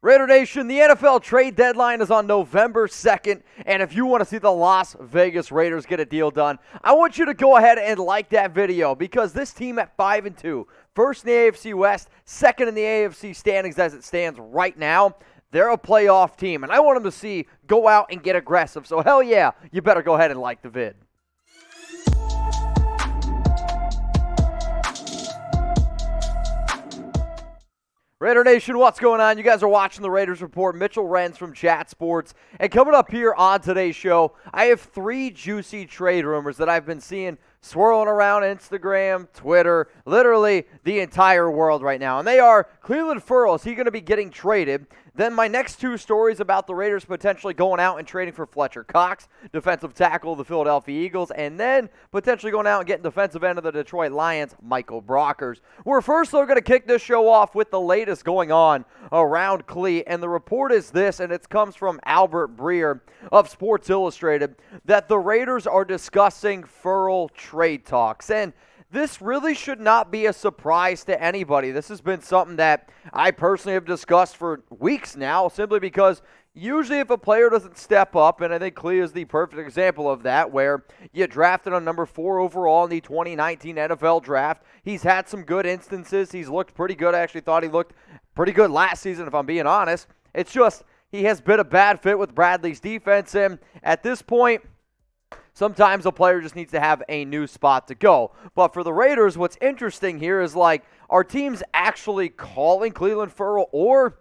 Raider Nation, the NFL trade deadline is on November 2nd, and if you want to see the Las Vegas Raiders get a deal done, I want you to go ahead and like that video because this team at 5-2, first in the AFC West, second in the AFC standings as it stands right now, they're a playoff team, and I want them to see go out and get aggressive. So hell yeah, you better go ahead and like the vid. Raider Nation, what's going on? You guys are watching the Raiders Report. Mitchell Renz from Chat Sports. And coming up here on today's show, I have 3 juicy trade rumors that I've been seeing swirling around Instagram, Twitter, literally the entire world right now. And they are Clelin Ferrell. Is he going to be getting traded? Then my next 2 stories about the Raiders potentially going out and trading for Fletcher Cox, defensive tackle of the Philadelphia Eagles, and then potentially going out and getting defensive end of the Detroit Lions, Michael Brockers. We're first, though, going to kick this show off with the latest going on around Cle, and the report is this, and it comes from Albert Breer of Sports Illustrated, that the Raiders are discussing Ferrell trade talks. And this really should not be a surprise to anybody. This has been something that I personally have discussed for weeks now, simply because usually if a player doesn't step up, and I think Cle is the perfect example of that, where you drafted on number 4 overall in the 2019 NFL draft. He's had some good instances. He's looked pretty good. I actually thought he looked pretty good last season, if I'm being honest. It's just he has been a bad fit with Bradley's defense, and at this point, sometimes a player just needs to have a new spot to go. But for the Raiders, what's interesting here is, like, are teams actually calling Clelin Ferrell? Or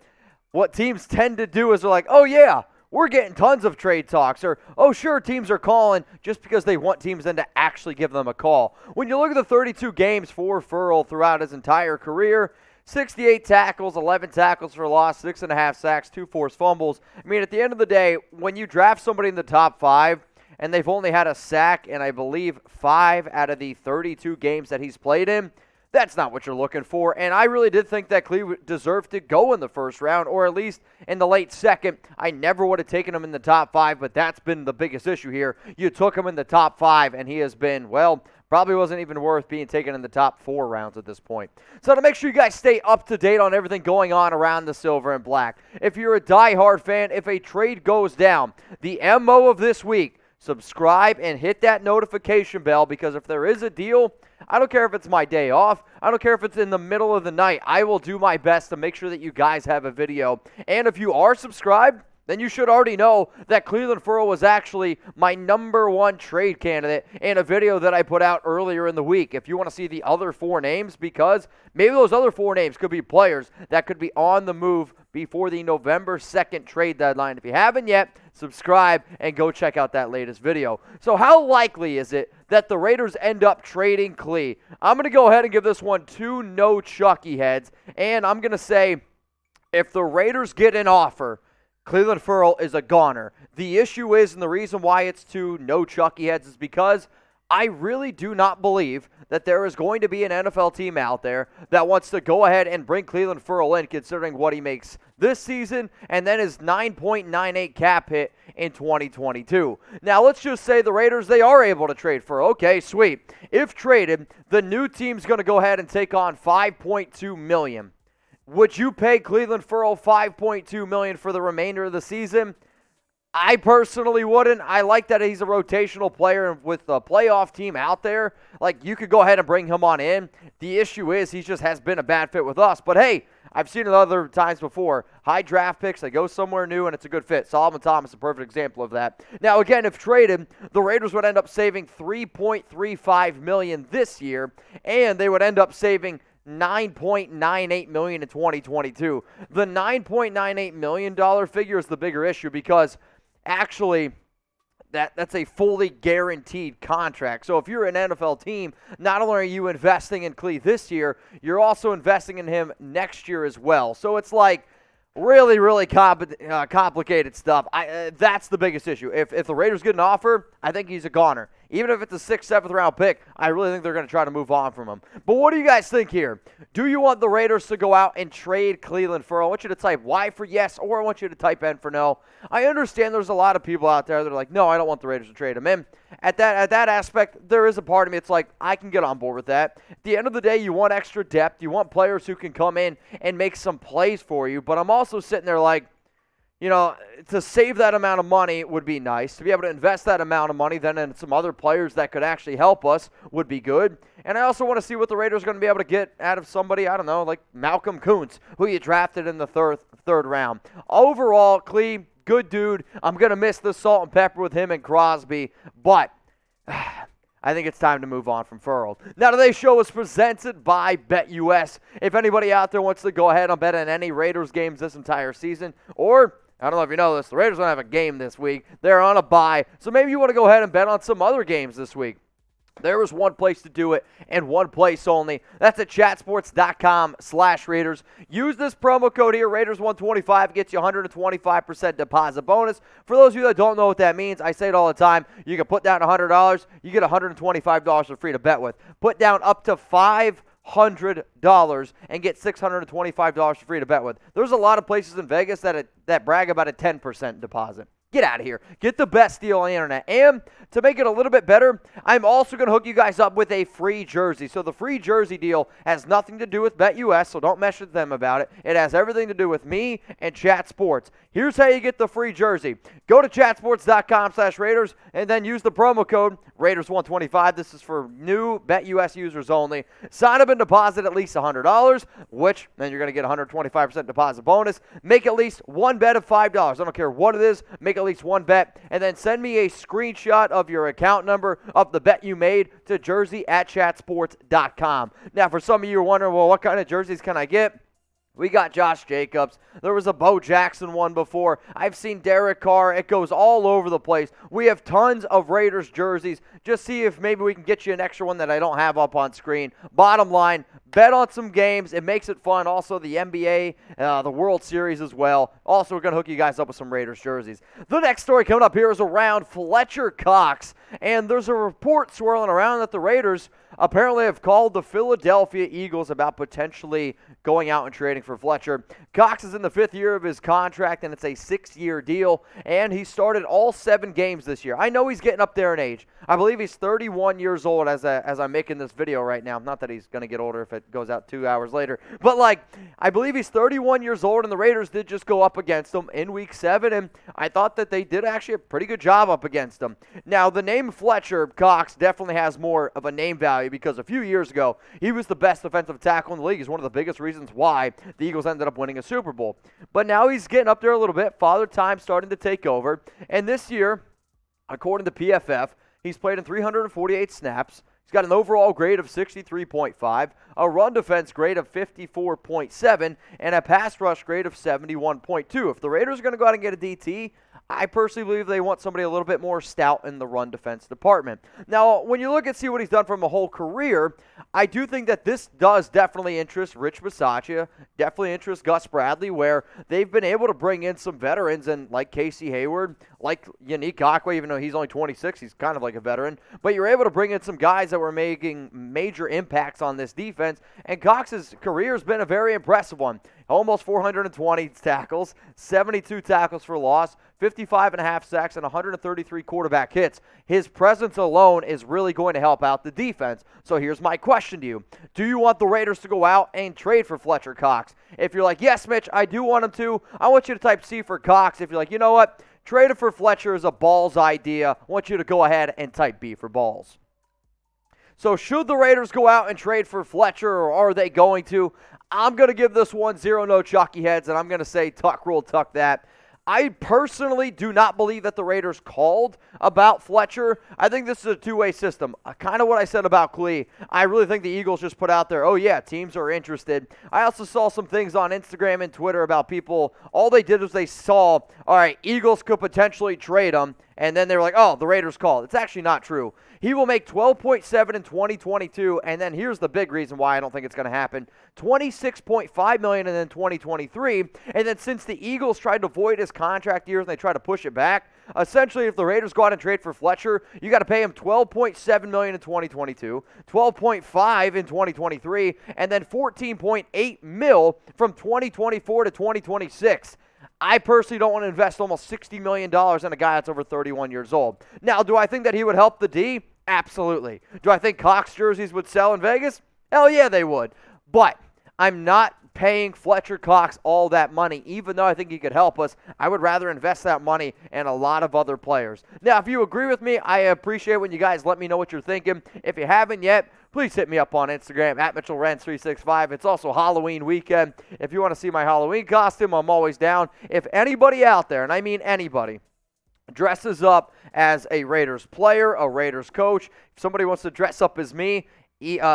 what teams tend to do is they're like, oh, yeah, we're getting tons of trade talks. Or, oh, sure, teams are calling just because they want teams then to actually give them a call. When you look at the 32 games for Ferrell throughout his entire career, 68 tackles, 11 tackles for loss, 6.5 sacks, 2 forced fumbles. I mean, at the end of the day, when you draft somebody in the top 5, and they've only had a sack in, I believe, 5 out of the 32 games that he's played in, that's not what you're looking for. And I really did think that Cle deserved to go in the first round, or at least in the late second. I never would have taken him in the top 5, but that's been the biggest issue here. You took him in the top 5, and he has been, well, probably wasn't even worth being taken in the top 4 rounds at this point. So to make sure you guys stay up to date on everything going on around the silver and black, if you're a diehard fan, if a trade goes down, the MO of this week, subscribe and hit that notification bell, because if there is a deal, I don't care if it's my day off, I don't care if it's in the middle of the night, I will do my best to make sure that you guys have a video. And if you are subscribed, then you should already know that Clelin Ferrell was actually my number 1 trade candidate in a video that I put out earlier in the week. If you want to see the other 4 names, because maybe those other 4 names could be players that could be on the move before the November 2nd trade deadline. If you haven't yet, subscribe and go check out that latest video. So how likely is it that the Raiders end up trading Cle? I'm going to go ahead and give this one 2 no Chucky heads, and I'm going to say if the Raiders get an offer, Clelin Ferrell is a goner. The issue is, and the reason why it's 2 no Chucky heads, is because I really do not believe that there is going to be an NFL team out there that wants to go ahead and bring Clelin Ferrell in, considering what he makes this season and then his 9.98 cap hit in 2022. Now, let's just say the Raiders, they are able to trade Ferrell. Okay, sweet. If traded, the new team's going to go ahead and take on $5.2 million. Would you pay Clelin Ferrell $5.2 million for the remainder of the season? I personally wouldn't. I like that he's a rotational player with a playoff team out there. Like, you could go ahead and bring him on in. The issue is he just has been a bad fit with us. But, hey, I've seen it other times before. High draft picks, they go somewhere new, and it's a good fit. Solomon Thomas is a perfect example of that. Now, again, if traded, the Raiders would end up saving $3.35 million this year, and they would end up saving $9.98 million in 2022. The $9.98 million figure is the bigger issue, because actually that's a fully guaranteed contract. So if you're an NFL team, not only are you investing in Cle this year, you're also investing in him next year as well. So it's like really, really complicated stuff. That's the biggest issue. If the Raiders get an offer, I think he's a goner. even if it's a 6th, 7th round pick, I really think they're going to try to move on from him. But what do you guys think here? Do you want the Raiders to go out and trade Clelin Ferrell? I want you to type Y for yes, or I want you to type N for no. I understand there's a lot of people out there that are like, no, I don't want the Raiders to trade him in. At that aspect, there is a part of me, it's like, I can get on board with that. At the end of the day, you want extra depth. You want players who can come in and make some plays for you. But I'm also sitting there like, you know, to save that amount of money would be nice. To be able to invest that amount of money then in some other players that could actually help us would be good. And I also want to see what the Raiders are going to be able to get out of somebody, I don't know, like Malcolm Kuntz, who you drafted in the third round. Overall, Clee, good dude. I'm going to miss the salt and pepper with him and Crosby, but I think it's time to move on from Ferrell. Now, today's show is presented by BetUS. If anybody out there wants to go ahead and bet on any Raiders games this entire season, or I don't know if you know this, the Raiders don't have a game this week. They're on a bye, so maybe you want to go ahead and bet on some other games this week. There is one place to do it, and one place only. That's at chatsports.com/Raiders. Use this promo code here, Raiders125, gets you 125% deposit bonus. For those of you that don't know what that means, I say it all the time. You can put down $100, you get $125 for free to bet with. Put down up to $500 and get $625 for free to bet with. There's a lot of places in Vegas that brag about a 10% deposit. Get out of here. Get the best deal on the internet. And to make it a little bit better, I'm also going to hook you guys up with a free jersey. So the free jersey deal has nothing to do with BetUS, so don't mess with them about it. It has everything to do with me and Chat Sports. Here's how you get the free jersey. Go to chatsports.com/Raiders and then use the promo code Raiders125. This is for new BetUS users only. Sign up and deposit at least $100, which then you're going to get 125% deposit bonus. Make at least one bet of $5. I don't care what it is. Make at least one bet, and then send me a screenshot of your account number of the bet you made to jersey@chatsports.com. Now, for some of you who are wondering, well, what kind of jerseys can I get? We got Josh Jacobs. There was a Bo Jackson one before. I've seen Derek Carr. It goes all over the place. We have tons of Raiders jerseys. Just see if maybe we can get you an extra one that I don't have up on screen. Bottom line, bet on some games. It makes it fun. Also, the NBA, the World Series as well. Also, we're going to hook you guys up with some Raiders jerseys. The next story coming up here is around Fletcher Cox. And there's a report swirling around that the Raiders apparently have called the Philadelphia Eagles about potentially going out and trading for Fletcher. Cox is in the 5th year of his contract, and it's a 6-year deal, and he started all 7 games this year. I know he's getting up there in age. I believe he's 31 years old as I'm making this video right now. Not that he's going to get older if it goes out 2 hours later. But, I believe he's 31 years old, and the Raiders did just go up against him in Week 7, and I thought that they did actually a pretty good job up against him. Now, the name Fletcher Cox definitely has more of a name value because a few years ago, he was the best defensive tackle in the league. He's one of the biggest reasons why the Eagles ended up winning a Super Bowl. But now he's getting up there a little bit. Father Time starting to take over. And this year, according to PFF, he's played in 348 snaps. He's got an overall grade of 63.5, a run defense grade of 54.7, and a pass rush grade of 71.2. If the Raiders are going to go out and get a DT, I personally believe they want somebody a little bit more stout in the run defense department. Now, when you look and see what he's done from a whole career, I do think that this does definitely interest Rich Bisaccia, definitely interest Gus Bradley, where they've been able to bring in some veterans, and like Casey Hayward, like Yannick Ngakoue, even though he's only 26, he's kind of like a veteran. But you're able to bring in some guys that were making major impacts on this defense, and Cox's career has been a very impressive one. Almost 420 tackles, 72 tackles for loss, 55.5 sacks, and 133 quarterback hits. His presence alone is really going to help out the defense. So here's my question to you. Do you want the Raiders to go out and trade for Fletcher Cox? If you're like, yes, Mitch, I do want him to, I want you to type C for Cox. If you're like, you know what, trading for Fletcher is a balls idea, I want you to go ahead and type B for balls. So should the Raiders go out and trade for Fletcher, or are they going to? I'm going to give this one 0-no chalky heads, and I'm going to say tuck rule, tuck that. I personally do not believe that the Raiders called about Fletcher. I think this is a two-way system. Kind of what I said about Clee. I really think the Eagles just put out there, oh yeah, teams are interested. I also saw some things on Instagram and Twitter about people, all they did was they saw, all right, Eagles could potentially trade him, and then they were like, oh, the Raiders called. It's actually not true. He will make $12.7 in 2022, and then here's the big reason why I don't think it's going to happen. $26.5 million in 2023, and then since the Eagles tried to void his contract years and they try to push it back. Essentially, if the Raiders go out and trade for Fletcher, you got to pay him $12.7 million in 2022, $12.5 in 2023, and then $14.8 million from 2024 to 2026. I personally don't want to invest almost $60 million in a guy that's over 31 years old. Now, do I think that he would help the D? Absolutely. Do I think Cox jerseys would sell in Vegas? Hell yeah, they would. But I'm not paying Fletcher Cox all that money, even though I think he could help us. I would rather invest that money in a lot of other players. Now, if you agree with me, I appreciate when you guys let me know what you're thinking. If you haven't yet, please hit me up on Instagram at Mitchell Renz 365. It's also Halloween weekend. If you want to see my Halloween costume, I'm always down. If anybody out there, and I mean anybody, dresses up as a Raiders player, a Raiders coach, if somebody wants to dress up as me,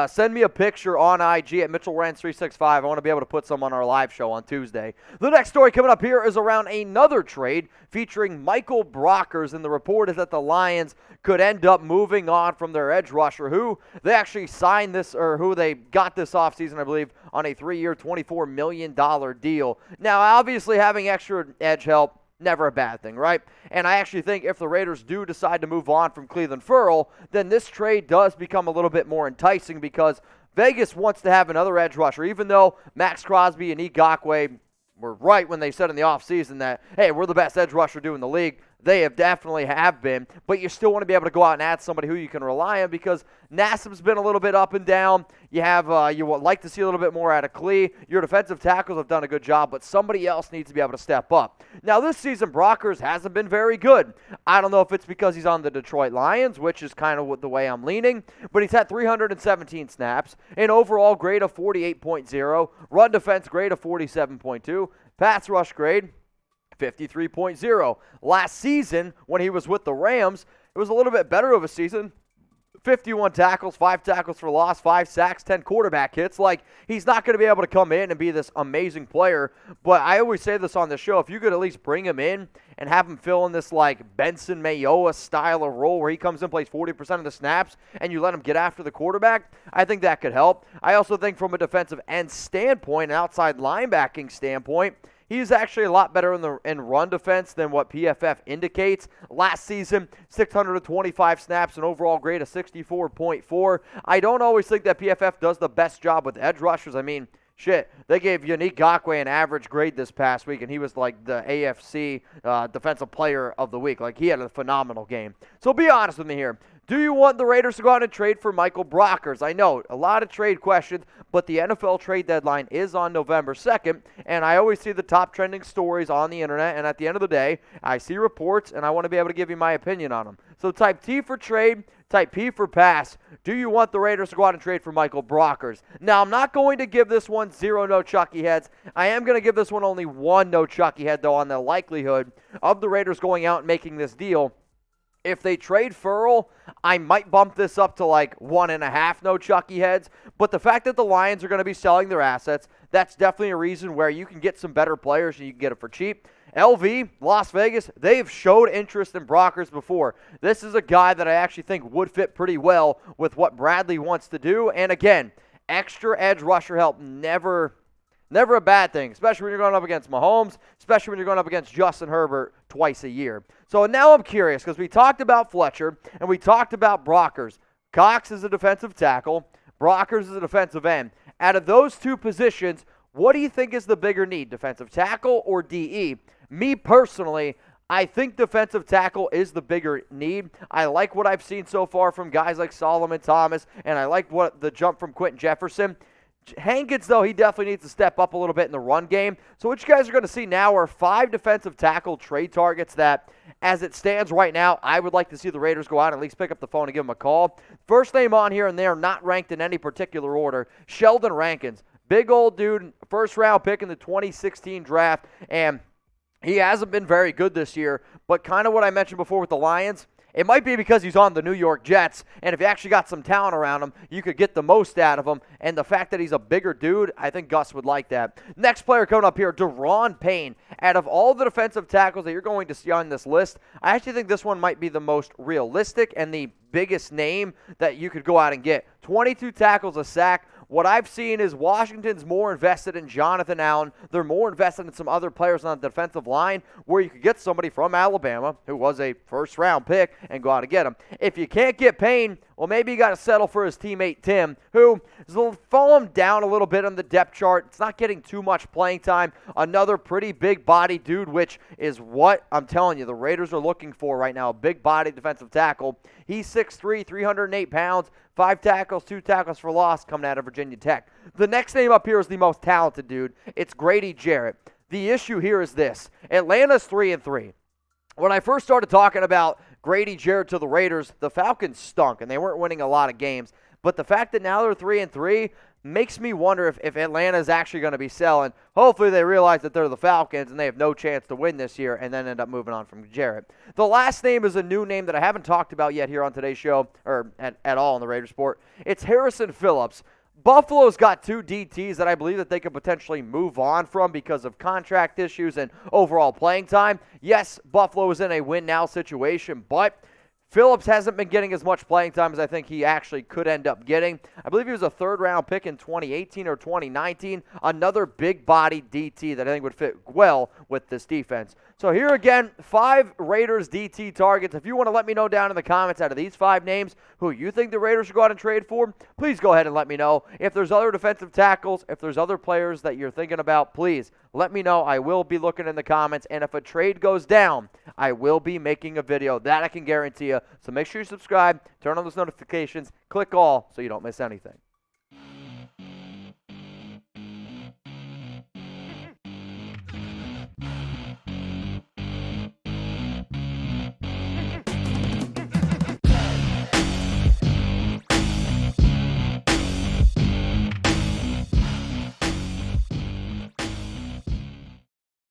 send me a picture on IG at Mitchell Renz 365. I want to be able to put some on our live show on Tuesday. The next story coming up here is around another trade featuring Michael Brockers, and the report is that the Lions could end up moving on from their edge rusher, who they actually signed this, or who they got this offseason, I believe, on a 3-year, $24 million deal. Now, obviously, having extra edge help, never a bad thing, right? And I actually think if the Raiders do decide to move on from Clelin Ferrell, then this trade does become a little bit more enticing because Vegas wants to have another edge rusher, even though Max Crosby and Ngakoue were right when they said in the offseason that, hey, we're the best edge rusher in the league. They definitely have been, but you still want to be able to go out and add somebody who you can rely on because Nassib's been a little bit up and down. You would like to see a little bit more out of Clee. Your defensive tackles have done a good job, but somebody else needs to be able to step up. Now, this season, Brockers hasn't been very good. I don't know if it's because he's on the Detroit Lions, which is kind of the way I'm leaning, but he's had 317 snaps, an overall grade of 48.0, run defense grade of 47.2, pass rush grade 53.0. Last season, when he was with the Rams, it was a little bit better of a season. 51 tackles, 5 tackles for loss, 5 sacks, 10 quarterback hits. Like, he's not going to be able to come in and be this amazing player, but I always say this on the show, if you could at least bring him in and have him fill in this, like, Benson Mayoa style of role where he comes in, plays 40% of the snaps, and you let him get after the quarterback, I think that could help. I also think from a defensive end standpoint, an outside linebacking standpoint, he's actually a lot better in run defense than what PFF indicates. Last season, 625 snaps, an overall grade of 64.4. I don't always think that PFF does the best job with edge rushers. I mean, shit, they gave Ngakoue an average grade this past week, and he was like the AFC Defensive Player of the Week. Like, he had a phenomenal game. So be honest with me here. Do you want the Raiders to go out and trade for Michael Brockers? I know, a lot of trade questions, but the NFL trade deadline is on November 2nd, and I always see the top trending stories on the internet, and at the end of the day, I see reports, and I want to be able to give you my opinion on them. So type T for trade, type P for pass. Do you want the Raiders to go out and trade for Michael Brockers? Now, I'm not going to give this one 0 no Chucky heads. I am going to give this one only 1 no Chucky head, though, on the likelihood of the Raiders going out and making this deal. If they trade Ferrell, I might bump this up to like 1.5 no Chucky heads. But the fact that the Lions are going to be selling their assets, that's definitely a reason where you can get some better players and you can get it for cheap. LV, Las Vegas, they've showed interest in Brockers before. This is a guy that I actually think would fit pretty well with what Bradley wants to do. And again, extra edge rusher help never a bad thing, especially when you're going up against Mahomes, especially when you're going up against Justin Herbert twice a year. So now I'm curious because we talked about Fletcher and we talked about Brockers. Cox is a defensive tackle. Brockers is a defensive end. Out of those two positions, what do you think is the bigger need, defensive tackle or DE? Me personally, I think defensive tackle is the bigger need. I like what I've seen so far from guys like Solomon Thomas, and I like what the jump from Quentin Jefferson. Hankins, though, he definitely needs to step up a little bit in the run game. So what you guys are going to see now are 5 defensive tackle trade targets that, as it stands right now, I would like to see the Raiders go out and at least pick up the phone and give them a call. First name on here, and they are not ranked in any particular order, Sheldon Rankins. Big old dude, first-round pick in the 2016 draft, and he hasn't been very good this year, but kind of what I mentioned before with the Lions, it might be because he's on the New York Jets, and if you actually got some talent around him, you could get the most out of him. And the fact that he's a bigger dude, I think Gus would like that. Next player coming up here, Daron Payne. Out of all the defensive tackles that you're going to see on this list, I actually think this one might be the most realistic and the biggest name that you could go out and get. 22 tackles, a sack, what I've seen is Washington's more invested in Jonathan Allen. They're more invested in some other players on the defensive line where you could get somebody from Alabama who was a first-round pick and go out and get him. If you can't get Payne, well, maybe you got to settle for his teammate Tim, who is falling down a little bit on the depth chart. It's not getting too much playing time. Another pretty big body dude, which is what I'm telling you the Raiders are looking for right now, a big body defensive tackle. He's 6'3", 308 pounds, 5 tackles, 2 tackles for loss coming out of Virginia Tech. The next name up here is the most talented dude. It's Grady Jarrett. The issue here is this. Atlanta's 3-3. When I first started talking about Grady Jarrett to the Raiders, the Falcons stunk, and they weren't winning a lot of games. But the fact that now they're 3-3 makes me wonder if Atlanta is actually going to be selling. Hopefully they realize that they're the Falcons and they have no chance to win this year and then end up moving on from Jarrett. The last name is a new name that I haven't talked about yet here on today's show, or at all in the Raiders Report. It's Harrison Phillips. Buffalo's got 2 DTs that I believe that they could potentially move on from because of contract issues and overall playing time. Yes, Buffalo is in a win-now situation, but Phillips hasn't been getting as much playing time as I think he actually could end up getting. I believe he was a third-round pick in 2018 or 2019. Another big-body DT that I think would fit well with this defense. So here again, 5 Raiders DT targets. If you want to let me know down in the comments out of these 5 names who you think the Raiders should go out and trade for, please go ahead and let me know. If there's other defensive tackles, if there's other players that you're thinking about, please let me know. I will be looking in the comments, and if a trade goes down, I will be making a video. That I can guarantee you. So make sure you subscribe, turn on those notifications, click all so you don't miss anything.